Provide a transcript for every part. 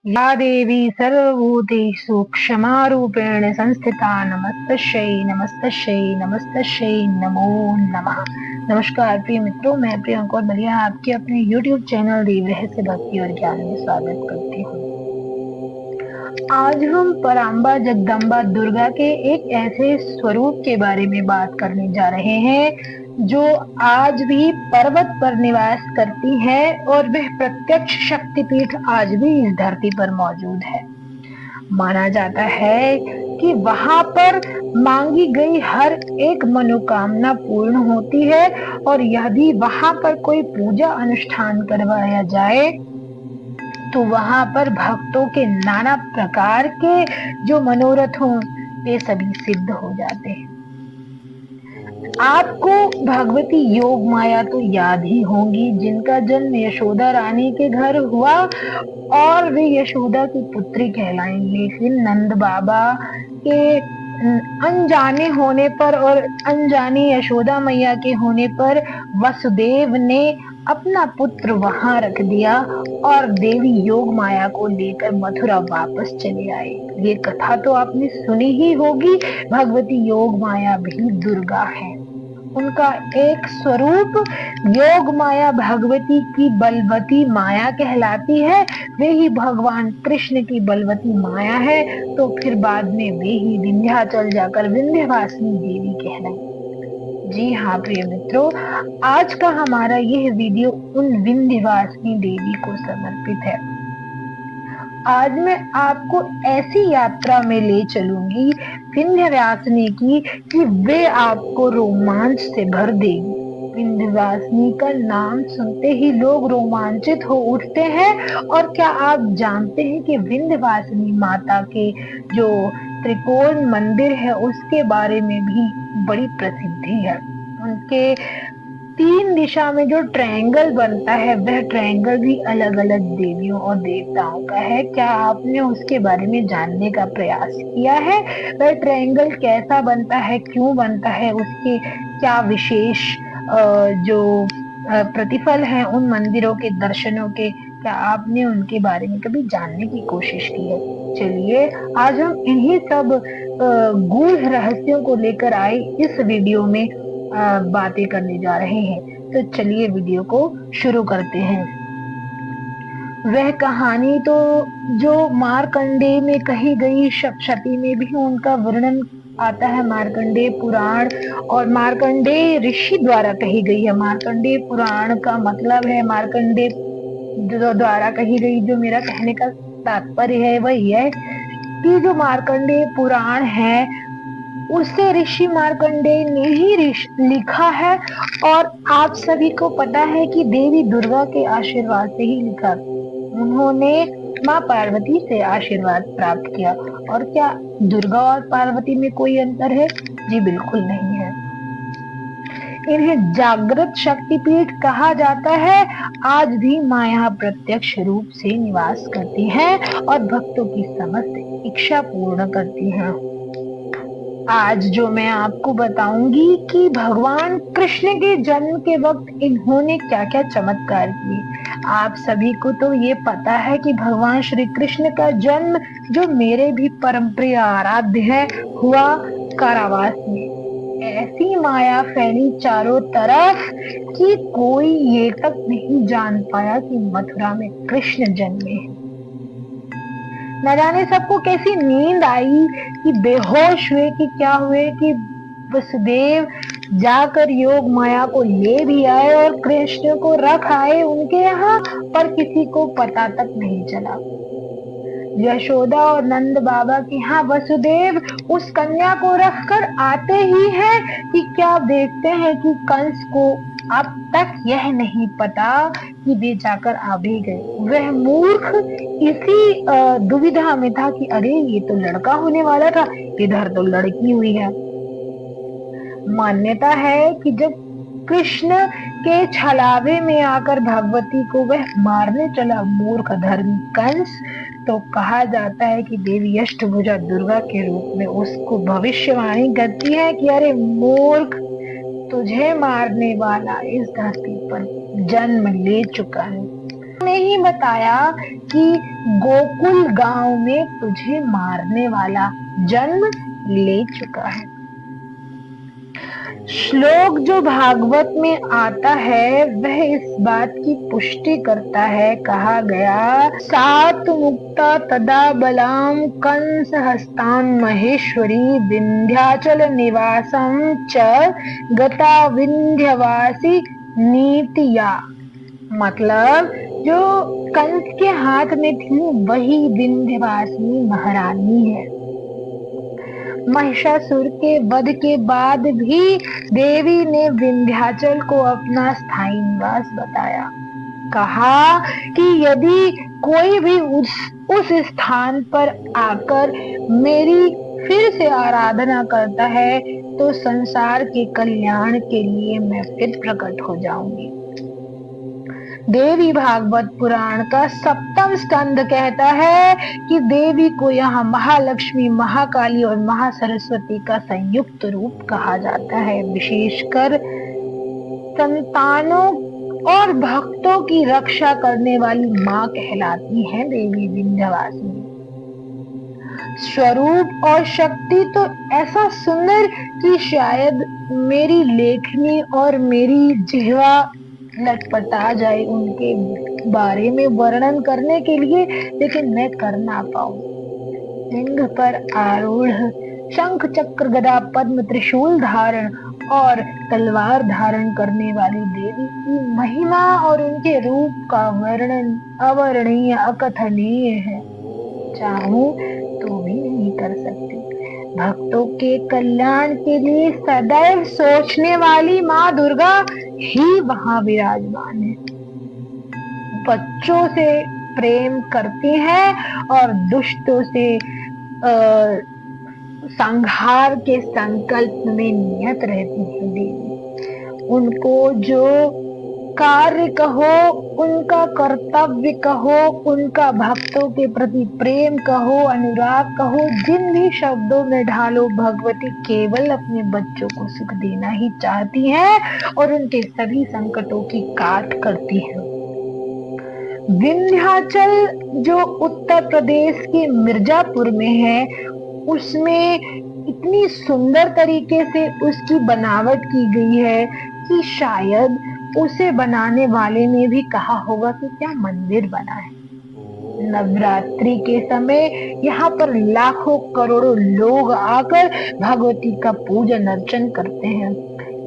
या देवी सर्वभूतेषु क्षमारूपेण संस्थिता नमस्तस्यै नमस्तस्यै नमस्तस्यै नमो नमः। नमस्कार प्रिय मित्रों, मैं प्रियंका और बलिया आपके अपने YouTube चैनल देव रहस्य भक्ति और ज्ञान में स्वागत करती हूँ। आज हम पराम्बा जगदम्बा दुर्गा के एक ऐसे स्वरूप के बारे में बात करने जा रहे हैं जो आज भी पर्वत पर निवास करती है और वह प्रत्यक्ष शक्तिपीठ आज भी इस धरती पर मौजूद है। माना जाता है कि वहां पर मांगी गई हर एक मनोकामना पूर्ण होती है और यदि वहां पर कोई पूजा अनुष्ठान करवाया जाए तो वहां पर भक्तों के नाना प्रकार के जो मनोरथ हों वे सभी सिद्ध हो जाते हैं। आपको भगवती योग माया तो याद ही होंगी, जिनका जन्म यशोदा रानी के घर हुआ और वे यशोदा की पुत्री कहलाई। लेकिन नंद बाबा के अनजाने होने पर और अनजानी यशोदा मैया के होने पर वसुदेव ने अपना पुत्र वहां रख दिया और देवी योग माया को लेकर मथुरा वापस चले आए। ये कथा तो आपने सुनी ही होगी। भगवती योग माया भी दुर्गा है। उनका एक स्वरूप योग माया भगवती की बलवती माया कहलाती है। वे ही भगवान कृष्ण की बलवती माया है, तो फिर बाद में वे ही विंध्याचल जाकर विंध्यवासिनी देवी कहलाई। जी हाँ प्रिय मित्रों, आज का हमारा यह वीडियो उन विंध्यवासिनी देवी को समर्पित है। आज मैं आपको ऐसी यात्रा में ले चलूंगी विंध्यवासिनी की कि वे आपको रोमांच से भर देगी। विंध्यवासिनी का नाम सुनते ही लोग रोमांचित हो उठते हैं। और क्या आप जानते हैं कि विंध्यवासिनी माता के जो त्रिकोण मंदिर है उसके बारे में भी बड़ी प्रसिद्धि है। उनके 3 दिशा में जो ट्रायंगल बनता है वह ट्रायंगल भी अलग अलग देवियों और देवताओं का है। क्या आपने उसके बारे में जानने का प्रयास किया है? वह ट्रायंगल कैसा बनता है, क्यों बनता है, उसके क्या विशेष जो प्रतिफल हैं उन मंदिरों के दर्शनों के, क्या आपने उनके बारे में कभी जानने की कोशिश की है? चलिए आज हम इन्हीं सब गूढ़ रहस्यों को लेकर आए इस वीडियो में बातें करने जा रहे हैं। तो चलिए वीडियो को शुरू करते हैं। वह कहानी तो जो मार्कंडेय में कही गई, सप्तशती में भी उनका वर्णन आता है। मार्कंडेय पुराण और मार्कंडेय ऋषि द्वारा कही गई है। मार्कंडेय पुराण का मतलब है मार्कंडेय द्वारा कही गई। जो मेरा कहने का तात्पर्य है वह यह कि जो मार्कंडेय पुराण है उसे ऋषि मार्कंडेय ने ही लिखा है और आप सभी को पता है कि देवी दुर्गा के आशीर्वाद से ही लिखा। उन्होंने माँ पार्वती से आशीर्वाद प्राप्त किया। और क्या दुर्गा और पार्वती में कोई अंतर है? जी बिल्कुल नहीं है। इन्हें जागृत शक्तिपीठ कहा जाता है। आज भी माँ यहाँ प्रत्यक्ष रूप से निवास करती हैं और भक्तों की समस्त इच्छा पूर्ण करती हैं। आज जो मैं आपको बताऊंगी कि भगवान कृष्ण के जन्म के वक्त इन्होंने क्या क्या चमत्कार किए। आप सभी को तो ये पता है कि भगवान श्री कृष्ण का जन्म, जो मेरे भी परम प्रिय आराध्य है, हुआ कारावास में। ऐसी माया फैली चारों तरफ कि कोई ये तक नहीं जान पाया कि मथुरा में कृष्ण जन्मे हैं। न जाने सबको कैसी नींद आई कि बेहोश हुए कि क्या हुए कि वसुदेव जाकर योग माया को ले भी आए और कृष्ण को रख आए उनके यहाँ, पर किसी को पता तक नहीं चला। यशोदा और नंद बाबा के यहाँ वसुदेव उस कन्या को रखकर आते ही हैं कि क्या देखते हैं कि कंस को अब तक यह नहीं पता कि वे जाकर आ भी गए। वह मूर्ख इसी दुविधा में था कि अरे ये तो लड़का होने वाला था, इधर तो लड़की हुई है। मान्यता है कि जब कृष्ण के छलावे में आकर भगवती को वह मारने चला मूर्ख अधर्मी कंस, तो कहा जाता है कि देवी अष्टभुजा दुर्गा के रूप में उसको भविष्यवाणी करती है कि अरे मूर्ख, तुझे मारने वाला इस धरती पर जन्म ले चुका है। ने ही बताया कि गोकुल गांव में तुझे मारने वाला जन्म ले चुका है। श्लोक जो भागवत में आता है वह इस बात की पुष्टि करता है। कहा गया, सात मुक्ता तदा बलाम कंस हस्ताम महेश्वरी विंध्याचल निवासम च गता विंध्यवासी नीतिया। मतलब जो कंस के हाथ में थी वही विंध्यवासिनी महारानी है। महिषासुर के वध के बाद भी देवी ने विंध्याचल को अपना स्थायी निवास बताया। कहा कि यदि कोई भी उस स्थान पर आकर मेरी फिर से आराधना करता है तो संसार के कल्याण के लिए मैं फिर प्रकट हो जाऊंगी। देवी भागवत पुराण का 7वां स्कंद कहता है कि देवी को यहाँ महालक्ष्मी, महाकाली और महासरस्वती का संयुक्त रूप कहा जाता है। विशेषकर संतानों और भक्तों की रक्षा करने वाली माँ कहलाती है देवी विंध्यवासिनी। स्वरूप और शक्ति तो ऐसा सुंदर कि शायद मेरी लेखनी और मेरी जिह्वा लटपटा जाए उनके बारे में वर्णन करने के लिए, लेकिन मैं कर ना पाऊं। सिंह पर आरूढ़, शंख चक्र गदा पद्म त्रिशूल धारण और तलवार धारण करने वाली देवी की महिमा और उनके रूप का वर्णन अवर्णनीय, अकथनीय है। चाहूं तो भी नहीं कर सकती। भक्तों के कल्याण के लिए सदैव सोचने वाली माँ दुर्गा ही वहां विराजमान है। बच्चों से प्रेम करती है और दुष्टों से संहार के संकल्प में नियत रहती है देवी। उनको जो कार्य कहो, उनका कर्तव्य कहो, उनका भक्तों के प्रति प्रेम कहो, अनुराग कहो, जिन भी शब्दों में ढालो, भगवती केवल अपने बच्चों को सुख देना ही चाहती हैं और उनके सभी संकटों की काट करती है। विंध्याचल जो उत्तर प्रदेश के मिर्जापुर में है, उसमें इतनी सुंदर तरीके से उसकी बनावट की गई है कि शायद उसे बनाने वाले ने भी कहा होगा कि क्या मंदिर बना है। नवरात्रि के समय यहाँ पर लाखों करोड़ों लोग आकर भगवती का पूजन अर्चन करते हैं।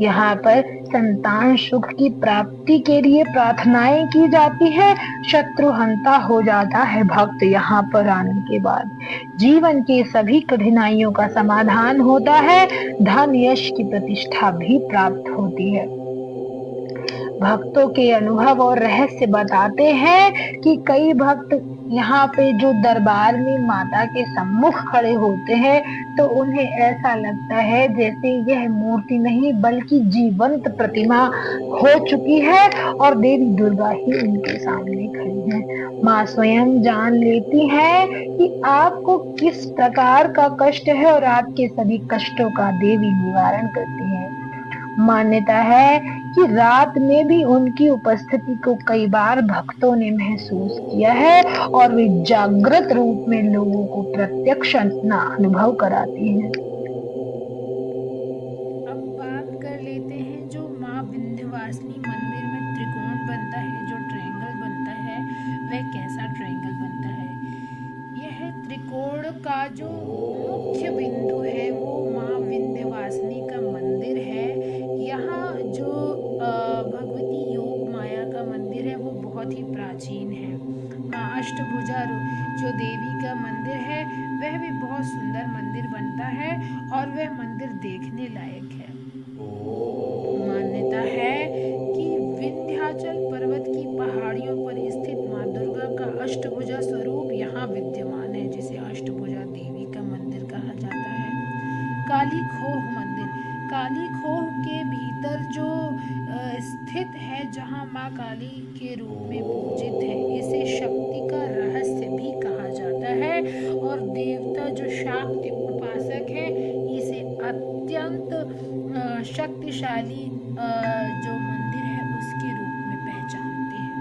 यहाँ पर संतान सुख की प्राप्ति के लिए प्रार्थनाएं की जाती है। शत्रुहंता हो जाता है भक्त यहाँ पर आने के बाद। जीवन के सभी कठिनाइयों का समाधान होता है। धन यश की प्रतिष्ठा भी प्राप्त होती है। भक्तों के अनुभव और रहस्य बताते हैं कि कई भक्त यहाँ पे जो दरबार में माता के सम्मुख खड़े होते हैं तो उन्हें ऐसा लगता है जैसे यह मूर्ति नहीं बल्कि जीवंत प्रतिमा हो चुकी है और देवी दुर्गा ही उनके सामने खड़ी है। माँ स्वयं जान लेती है कि आपको किस प्रकार का कष्ट है और आपके सभी कष्टों का देवी निवारण करती है। मान्यता है कि रात में भी उनकी उपस्थिति को कई बार भक्तों ने महसूस किया है और वे जागृत रूप में लोगों को प्रत्यक्ष अपना अनुभव कराती हैं। अब बात कर लेते हैं जो माँ विंध्यवासिनी मंदिर में त्रिकोण बनता है, जो ट्रायंगल बनता है, वह कैसा ट्रायंगल बनता है। यह त्रिकोण का जो मुख्य बिंदु है वो माँ विंध्यवासिनी का मंदिर है। यहाँ जो भगवती योग माया का मंदिर है वो बहुत ही प्राचीन है। माँ अष्टभुजा जो देवी का मंदिर है वह भी बहुत सुंदर मंदिर बनता है और वह मंदिर देखने लायक है। मान्यता है कि विंध्याचल पर्वत की पहाड़ियों पर स्थित माँ दुर्गा का अष्टभुजा स्वरूप यहाँ विद्यमान है, जिसे अष्टभुजा देवी का मंदिर कहा जाता है। काली खोह मंदिर, काली खोह के भीतर जो स्थित है, जहाँ माँ काली के रूप में पूजित है, इसे शक्ति का रहस्य भी कहा जाता है और देवता जो शाक्य उपासक है इसे अत्यंत शक्तिशाली जो मंदिर है उसके रूप में पहचानते हैं।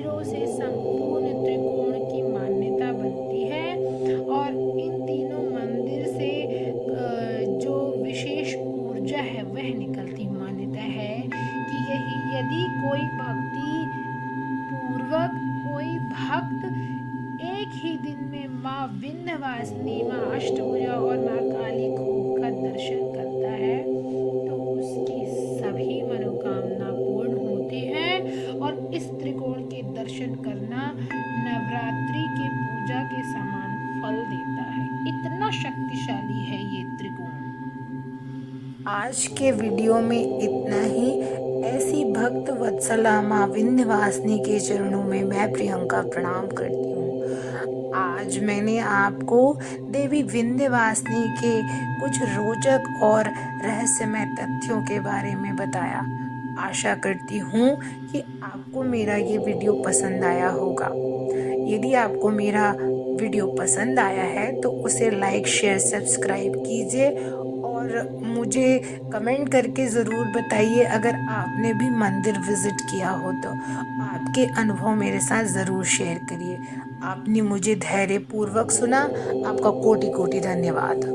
मंदिरों से संपूर्ण त्रिकोण की मान्यता बनती है। और इन तीनों मंदिर से जो विशेष ऊर्जा है वह निकलती। मान्यता है कि यदि कोई कोई भक्त एक ही दिन में माँ विंध्यवासिनी, माँ अष्टभुजा और माँ काली खोह का दर्शन करता है तो उसकी सभी मनोकामना पूर्ण होती है। और इस त्रिकोण के दर्शन करना नवरात्रि के पूजा के समान फल देता है। इतना शक्तिशाली है ये त्रिकोण। आज के वीडियो में इतना ही। ऐसी भक्त वत्सला माँ विंध्यवासिनी के चरणों में मैं प्रियंका प्रणाम करती हूँ। आज मैंने आपको देवी विंध्यवासिनी के कुछ रोचक और रहस्यमय तथ्यों के बारे में बताया। आशा करती हूँ कि आपको मेरा ये वीडियो पसंद आया होगा। यदि आपको मेरा वीडियो पसंद आया है तो उसे लाइक, शेयर, सब्सक्राइब कीजिए और मुझे कमेंट करके ज़रूर बताइए अगर आपने भी मंदिर विज़िट किया हो तो आपके अनुभव मेरे साथ ज़रूर शेयर करिए। आपने मुझे धैर्यपूर्वक सुना, आपका कोटि कोटि धन्यवाद।